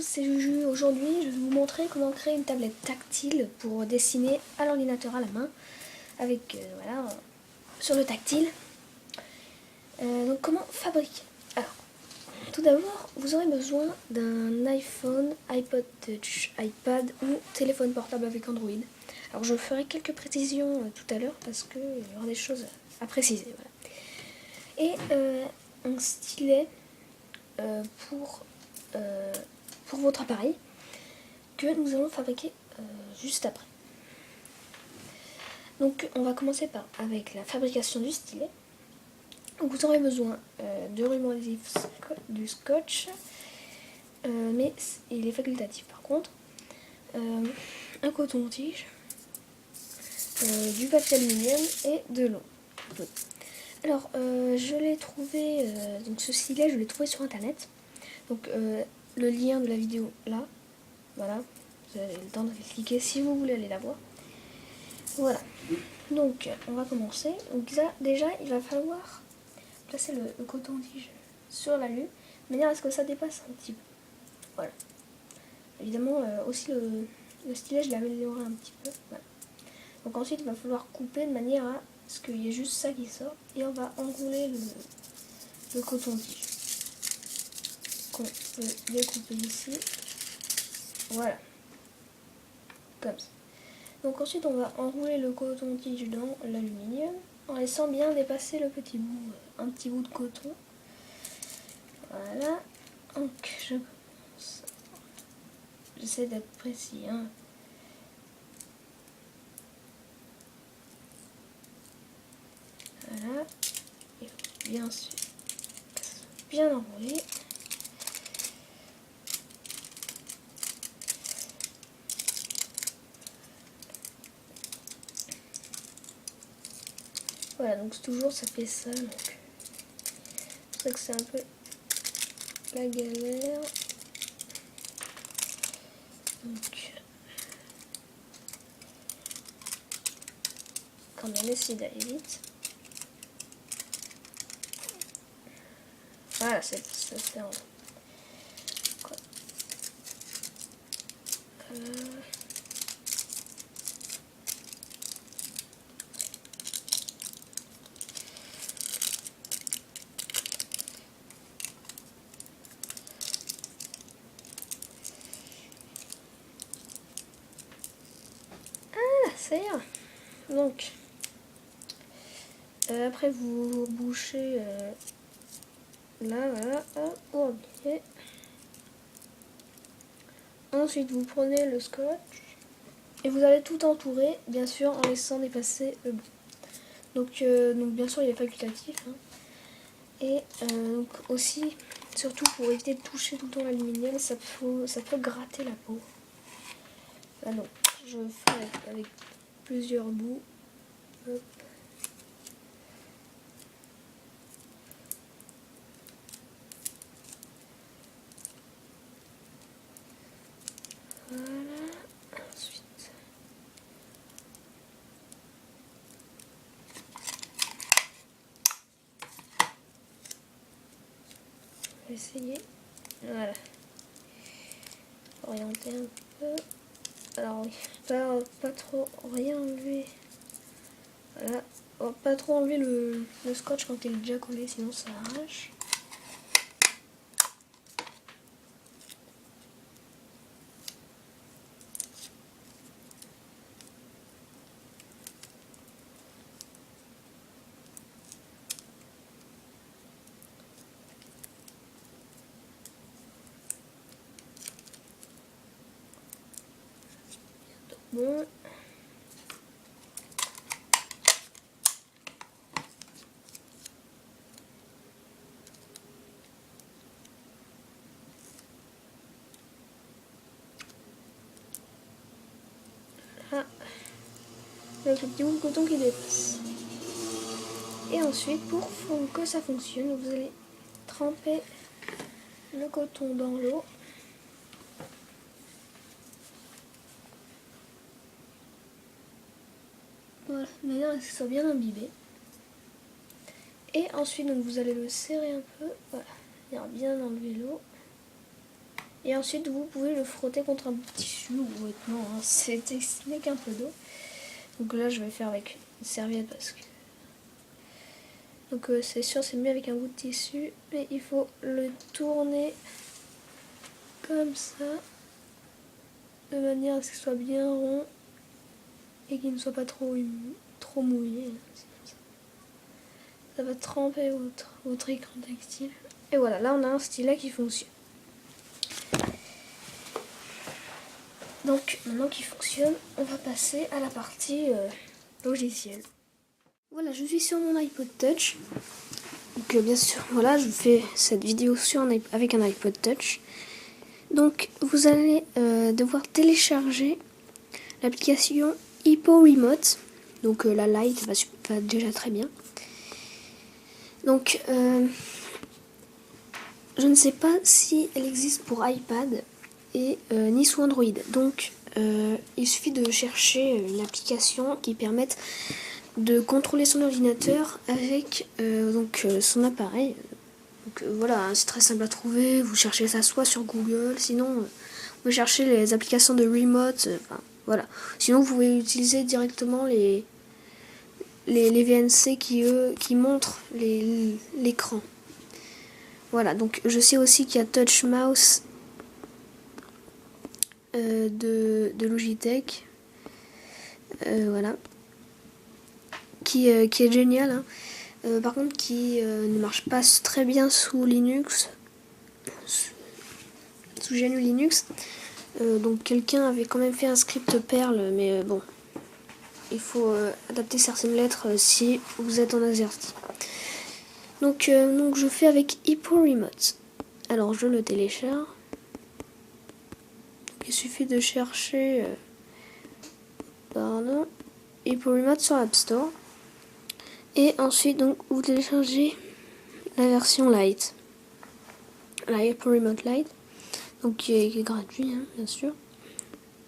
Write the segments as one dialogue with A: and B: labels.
A: c'est Juju. Aujourd'hui, je vais vous montrer comment créer une tablette tactile pour dessiner à l'ordinateur à la main avec voilà sur le tactile. Donc comment fabriquer? Alors, tout d'abord, vous aurez besoin d'un iPhone, iPod Touch, iPad ou téléphone portable avec Android. Alors, je ferai quelques précisions tout à l'heure parce qu'il y aura des choses à préciser. Voilà. Et un stylet pour votre appareil que nous allons fabriquer juste après. Donc on va commencer avec la fabrication du stylet. Donc, vous aurez besoin de ruban adhésif, du scotch, mais il est facultatif par contre, un coton-tige, du papier aluminium et de l'eau. Alors je l'ai trouvé, donc ce stylet je l'ai trouvé sur internet. Donc le lien de la vidéo là, voilà, vous avez le temps de cliquer si vous voulez aller la voir. Voilà, donc on va commencer. Donc déjà il va falloir placer le coton-tige sur la lue, de manière à ce que ça dépasse un petit peu. Voilà. Évidemment aussi le stylet je l'ai amélioré un petit peu. Voilà. Donc ensuite il va falloir couper de manière à ce qu'il y ait juste ça qui sort, et on va enrouler le coton-tige qu'on peut découper ici. Voilà, comme ça. Donc ensuite on va enrouler le coton-tige dans l'aluminium en laissant bien dépasser le petit bout, un petit bout de coton. Voilà, donc je commence. J'essaie d'être précis, hein. Voilà, il faut bien sûr bien enrouler. Voilà, donc toujours ça fait ça, donc c'est pour ça que c'est un peu la galère. Donc quand on essaie d'aller vite. Voilà, ça fait en quoi. Ça ira. Donc après vous bouchez là, voilà, hop, pour bien. Ensuite vous prenez le scotch et vous allez tout entourer, bien sûr en laissant dépasser le bout. Donc bien sûr il est facultatif, hein. Et donc aussi, surtout pour éviter de toucher tout le temps l'aluminium, ça peut gratter la peau. Ah non, je fais avec plusieurs bouts. Hop. Voilà. Ensuite, on va essayer. Voilà. Orienter un peu. Alors oui, pas trop rien enlever. Voilà. On va pas trop enlever le scotch quand il est déjà collé, sinon ça arrache. Bon. Ah. Avec le petit bout de coton qui dépasse. Et ensuite, pour que ça fonctionne, vous allez tremper le coton dans l'eau. Voilà, de manière à ce que ça soit bien imbibé. Et ensuite, donc, vous allez le serrer un peu. Voilà, bien enlever l'eau. Et ensuite vous pouvez le frotter contre un tissu ou vêtement, hein. C'est qu'un peu d'eau. Donc là je vais faire avec une serviette parce que... Donc c'est sûr c'est mieux avec un bout de tissu, mais il faut le tourner comme ça, de manière à ce qu'il soit bien rond et qu'il ne soit pas trop mouillé. Ça va tremper votre écran tactile. Et voilà, là on a un stylet qui fonctionne. Donc maintenant qu'il fonctionne, on va passer à la partie logicielle. Voilà, je suis sur mon iPod Touch. Donc bien sûr, voilà, je fais cette vidéo avec un iPod Touch. Donc vous allez devoir télécharger l'application Hippo Remote. Donc la Lite va déjà très bien. Donc je ne sais pas si elle existe pour iPad et ni sous Android. Donc il suffit de chercher une application qui permette de contrôler son ordinateur avec son appareil. Donc voilà, hein, c'est très simple à trouver. Vous cherchez ça soit sur Google, sinon vous cherchez les applications de remote. Voilà. Sinon vous pouvez utiliser directement les VNC qui montrent l'écran. Voilà, donc je sais aussi qu'il y a Touch Mouse de Logitech. Voilà. Qui est génial, hein. Par contre qui ne marche pas très bien sous Linux, sous GNU Linux. Donc quelqu'un avait quand même fait un script Perl, mais bon, il faut adapter certaines lettres si vous êtes en AZERTY. Donc je fais avec Hippo Remote. Alors je le télécharge. Donc, il suffit de chercher Hippo Remote sur App Store. Et ensuite donc vous téléchargez la version Lite. La Hippo Remote Lite. Donc qui est gratuit, hein, bien sûr.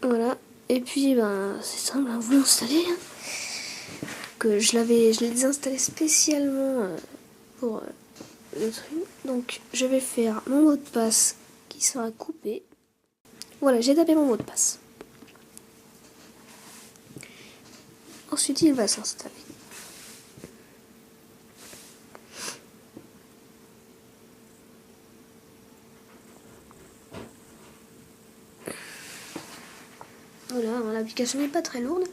A: Voilà. Et puis c'est simple, hein, vous l'installez. Hein. Que je l'ai désinstallé spécialement pour le truc. Donc je vais faire mon mot de passe qui sera coupé. Voilà, j'ai tapé mon mot de passe. Ensuite il va s'installer. Voilà, l'application n'est pas très lourde.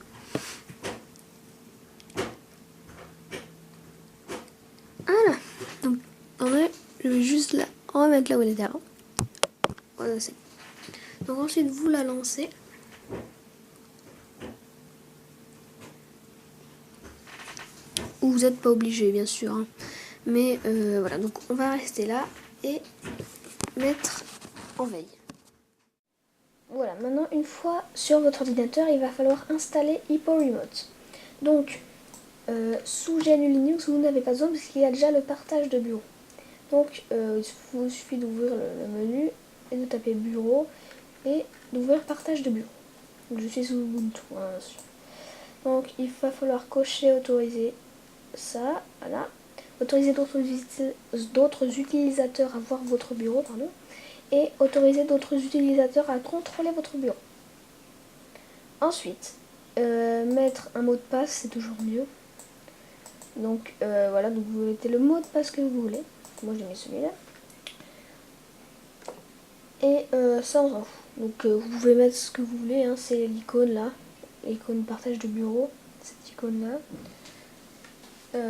A: Voilà. Donc en vrai, je vais juste la remettre là où elle était avant. Voilà, c'est. Donc ensuite vous la lancez. Ou vous n'êtes pas obligé bien sûr. Hein. Mais voilà, donc on va rester là et mettre en veille. Voilà, maintenant une fois sur votre ordinateur, il va falloir installer Hippo Remote. Donc sous GNU Linux, vous n'avez pas besoin parce qu'il y a déjà le partage de bureau. Donc il vous suffit d'ouvrir le menu et de taper bureau et d'ouvrir partage de bureau. Donc, je suis sous Ubuntu, hein, bien sûr. Donc il va falloir cocher autoriser ça, voilà. Autoriser d'autres utilisateurs à voir votre bureau, pardon. Et autoriser d'autres utilisateurs à contrôler votre bureau. Ensuite, mettre un mot de passe, c'est toujours mieux. Donc voilà, donc vous mettez le mot de passe que vous voulez. Moi j'ai mis celui-là. Et ça on s'en fout. Donc vous pouvez mettre ce que vous voulez, hein, c'est l'icône là, l'icône partage de bureau, cette icône là.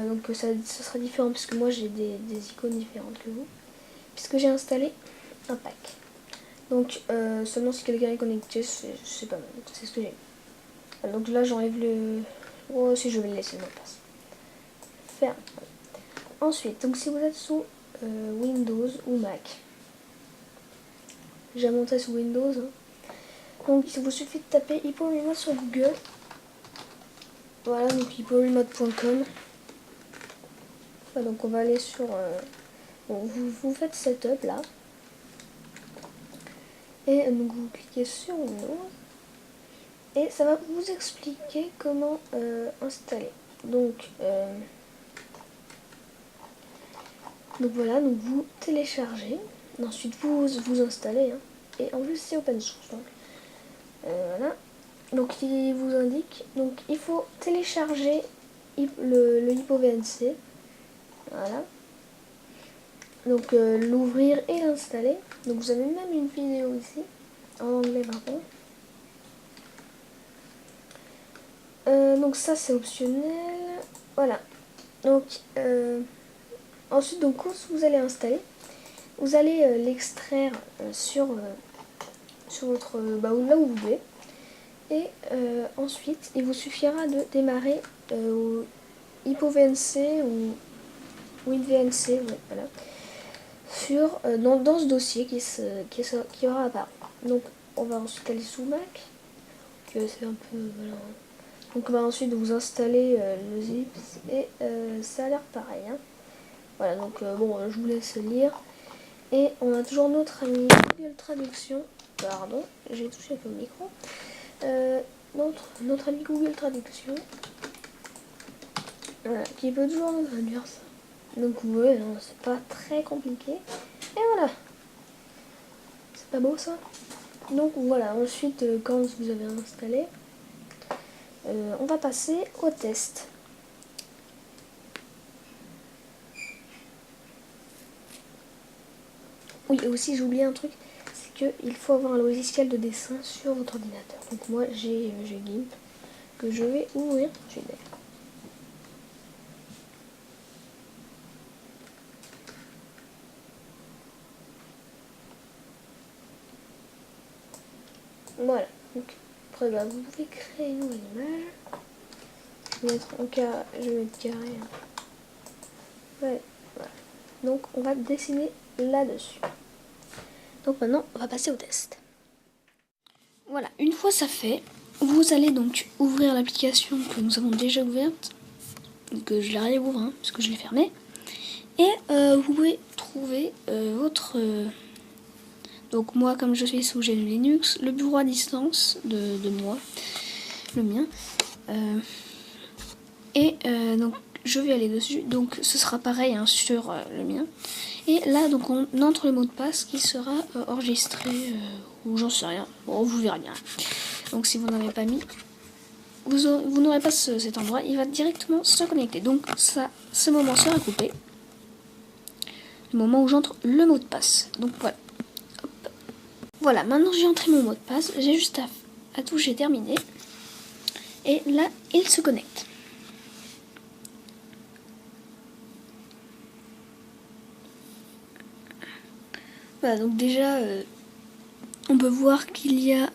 A: Donc ça sera différent parce que moi j'ai des icônes différentes que vous. Puisque j'ai installé un pack. Donc seulement si quelqu'un est connecté, c'est pas mal, c'est ce que j'ai. Donc là j'enlève le... Oh si je vais le laisser le mot de passe. Ferme. Ensuite, donc si vous êtes sous Windows ou Mac, j'ai monté sous Windows, hein. Donc il vous suffit de taper Hippo Remote sur Google. Voilà, donc hipporemote.com. Donc on va aller sur... bon, vous faites Setup là. Et donc vous cliquez sur Windows. Et ça va vous expliquer comment installer. Donc voilà, donc vous téléchargez. Ensuite vous installez. Hein. et en plus c'est open source. Donc voilà. Donc il vous indique, donc il faut télécharger le HypoVNC. Voilà. Donc l'ouvrir et l'installer. Donc vous avez même une vidéo ici, en anglais par contre. Donc ça c'est optionnel. Voilà. Donc ensuite, donc quand vous allez installer, vous allez l'extraire sur votre là où vous voulez. Et ensuite, il vous suffira de démarrer HypoVNC ou WinVNC, ouais, voilà, sur, dans ce dossier qui aura apparu. Donc on va ensuite aller sous Mac, que c'est un peu, voilà. Donc on va ensuite vous installer le Zips et ça a l'air pareil. Hein. Voilà, donc bon, je vous laisse lire. Et on a toujours notre ami Google Traduction. Pardon, j'ai touché avec le micro. Notre ami Google Traduction. Voilà, qui peut toujours nous traduire ça. Donc ouais, c'est pas très compliqué. Et voilà. C'est pas beau ça? Donc voilà, ensuite quand vous avez installé, on va passer au test. Oui, et aussi j'ai oublié un truc, c'est qu'il faut avoir un logiciel de dessin sur votre ordinateur. Donc moi j'ai GIMP que je vais ouvrir tout de suite. Voilà, donc après bah, vous pouvez créer une nouvelle image. Je vais mettre en carré, je vais mettre carré. Ouais, voilà. Donc on va dessiner là-dessus. Donc maintenant on va passer au test. Voilà, une fois ça fait, vous allez donc ouvrir l'application que nous avons déjà ouverte, que je l'ai réouvert hein, parce que je l'ai fermée. Et vous pouvez trouver votre... donc moi, comme je suis sous GNU Linux, le bureau à distance de moi, le mien. Donc je vais aller dessus, donc ce sera pareil hein, sur le mien. Et là, donc on entre le mot de passe qui sera enregistré, ou j'en sais rien, bon vous verrez bien. Donc si vous n'avez pas mis, vous n'aurez pas cet endroit, il va directement se connecter. Donc ça, ce moment sera coupé. Le moment où j'entre le mot de passe. Donc voilà. Hop. Voilà, maintenant j'ai entré mon mot de passe, j'ai juste à toucher terminer. Et là, il se connecte. Voilà, donc déjà, on peut voir qu'il y a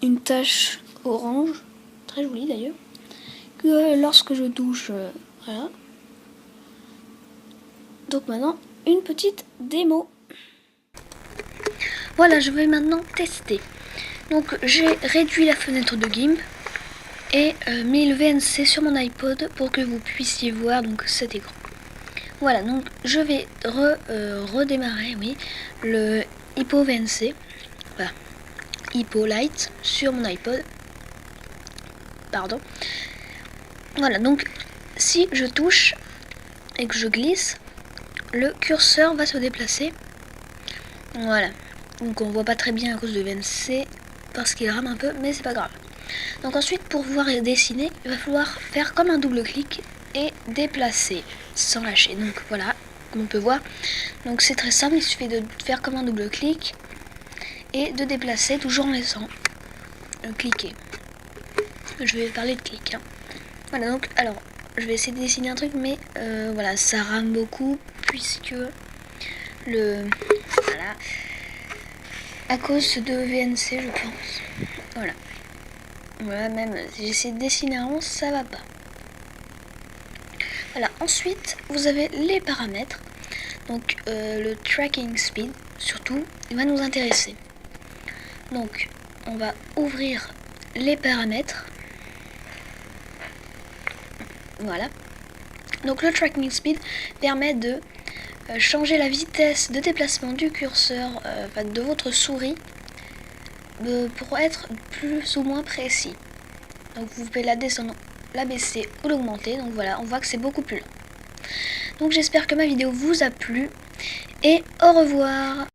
A: une tache orange, très jolie d'ailleurs, que lorsque je touche, voilà. Donc maintenant, une petite démo. Voilà, je vais maintenant tester. Donc j'ai réduit la fenêtre de GIMP et mis le VNC sur mon iPod pour que vous puissiez voir donc cet écran. Voilà, donc je vais redémarrer le HypoVNC, voilà, HypoLite sur mon iPod. Pardon. Voilà, donc si je touche et que je glisse, le curseur va se déplacer. Voilà. Donc on voit pas très bien à cause de VNC parce qu'il rame un peu, mais c'est pas grave. Donc ensuite, pour pouvoir dessiner, il va falloir faire comme un double clic et déplacer sans lâcher. Donc voilà, comme on peut voir. Donc c'est très simple, il suffit de faire comme un double clic et de déplacer toujours en laissant cliquer. Je vais parler de clic. Hein. Voilà, donc alors je vais essayer de dessiner un truc, mais voilà, ça rame beaucoup puisque voilà, à cause de VNC, je pense. Voilà. Voilà, même si j'essaie de dessiner un rond, ça va pas. Voilà, ensuite, vous avez les paramètres. Donc, le tracking speed, surtout, il va nous intéresser. Donc, on va ouvrir les paramètres. Voilà. Donc, le tracking speed permet de changer la vitesse de déplacement du curseur, de votre souris, pour être plus ou moins précis. Donc vous pouvez la descendre, la baisser ou l'augmenter. Donc voilà, on voit que c'est beaucoup plus lent. Donc j'espère que ma vidéo vous a plu et au revoir.